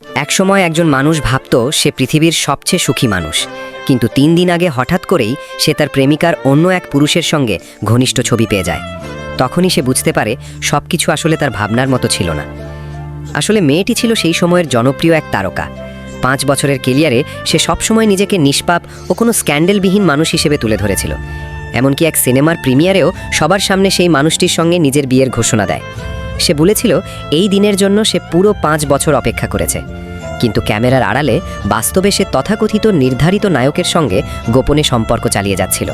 একসময় একজন মানুষ ভাবত সে পৃথিবীর সবচেয়ে সুখী মানুষ, কিন্তু 3 দিন আগে হঠাৎ করেই সে তার প্রেমিকার অন্য এক পুরুষের সঙ্গে ঘনিষ্ঠ ছবি পেয়ে যায়। তখনই সে বুঝতে পারে সবকিছু আসলে তার ভাবনার মতো ছিল না। আসলে মেয়েটি ছিল সেই সময়ের জনপ্রিয় এক তারকা। 5 বছরের কেরিয়ারে সে সবসময় নিজেকে নিষ্পাপ ও কোনো স্ক্যান্ডেলবিহীন মানুষ হিসেবে তুলে ধরেছিল। এমনকি এক সিনেমার প্রিমিয়ারেও সবার সামনে সেই মানুষটির সঙ্গে নিজের বিয়ের ঘোষণা দেয়। সে বলেছিল এই দিনের জন্য সে পুরো 5 বছর অপেক্ষা করেছে। কিন্তু ক্যামেরার আড়ালে বাস্তবে সে তথাকথিত নির্ধারিত নায়কের সঙ্গে গোপনে সম্পর্ক চালিয়ে যাচ্ছিল।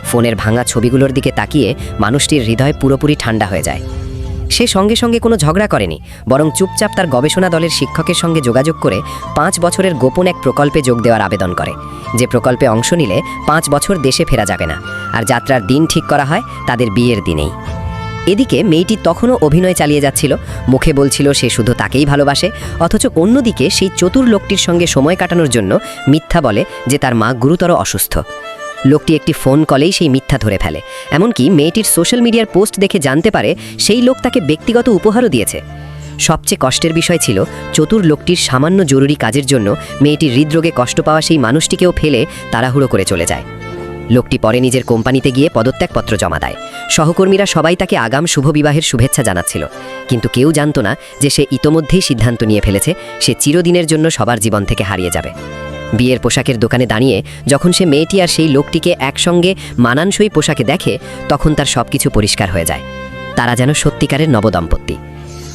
ফোনের ভাঙা ছবিগুলোর দিকে তাকিয়ে মানুষটির হৃদয় পুরোপুরি ঠান্ডা হয়ে যায়। সে সঙ্গে সঙ্গে কোনো ঝগড়া করেনি, বরং চুপচাপ তার গবেষণা দলের শিক্ষকের সঙ্গে যোগাযোগ করে 5 বছরের গোপন এক প্রকল্পে যোগ দেওয়ার আবেদন করে, যে প্রকল্পে অংশ নিলে 5 বছর দেশে ফেরা যাবে না, আর যাত্রার দিন ঠিক করা হয় তাদের বিয়ের দিনেই। এদিকে মেয়েটি তখনও অভিনয় চালিয়ে যাচ্ছিল, মুখে বলছিল সে শুধু তাকেই ভালোবাসে, অথচ অন্যদিকে সেই চতুর লোকটির সঙ্গে সময় কাটানোর জন্য মিথ্যা বলে যে তার মা গুরুতর অসুস্থ। লোকটি একটি ফোন কলেই সেই মিথ্যা ধরে ফেলে। এমনকি মেয়েটির সোশ্যাল মিডিয়ার পোস্ট দেখে জানতে পারে সেই লোক তাকে ব্যক্তিগত উপহারও দিয়েছে। সবচেয়ে কষ্টের বিষয় ছিল চতুর লোকটির সামান্য জরুরি কাজের জন্য মেয়েটির হৃদরোগে কষ্ট পাওয়া সেই মানুষটিকেও ফেলে তাড়াহুড়ো করে চলে যায়। লোকটি পরে নিজের কোম্পানিতে গিয়ে পদত্যাগপত্র জমা দেয়। সহকর্মীরা সবাই তাকে আগাম শুভ বিবাহের শুভেচ্ছা জানাচ্ছিল, কিন্তু কেউ জানত না যে সে ইতোমধ্যেই সিদ্ধান্ত নিয়ে ফেলেছে সে চিরদিনের জন্য সবার জীবন থেকে হারিয়ে যাবে। বিয়ের পোশাকের দোকানে দাঁড়িয়ে যখন সে মেয়েটি আর সেই লোকটিকে একসঙ্গে মানানসই পোশাকে দেখে, তখন তার সবকিছু পরিষ্কার হয়ে যায়। তারা যেন সত্যিকারের নবদম্পতি।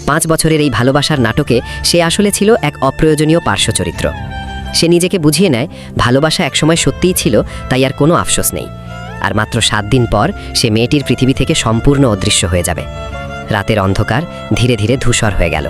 5 বছরের এই ভালোবাসার নাটকে সে আসলে ছিল এক অপ্রয়োজনীয় পার্শ্বচরিত্র। সে নিজেকে বুঝিয়ে নেয় ভালোবাসা একসময় সত্যিই ছিল, তাই আর কোনো আফসোস নেই। আর মাত্র 7 দিন পর সে মেয়েটির পৃথিবী থেকে সম্পূর্ণ অদৃশ্য হয়ে যাবে। রাতের অন্ধকার ধীরে ধীরে ধূসর হয়ে গেল।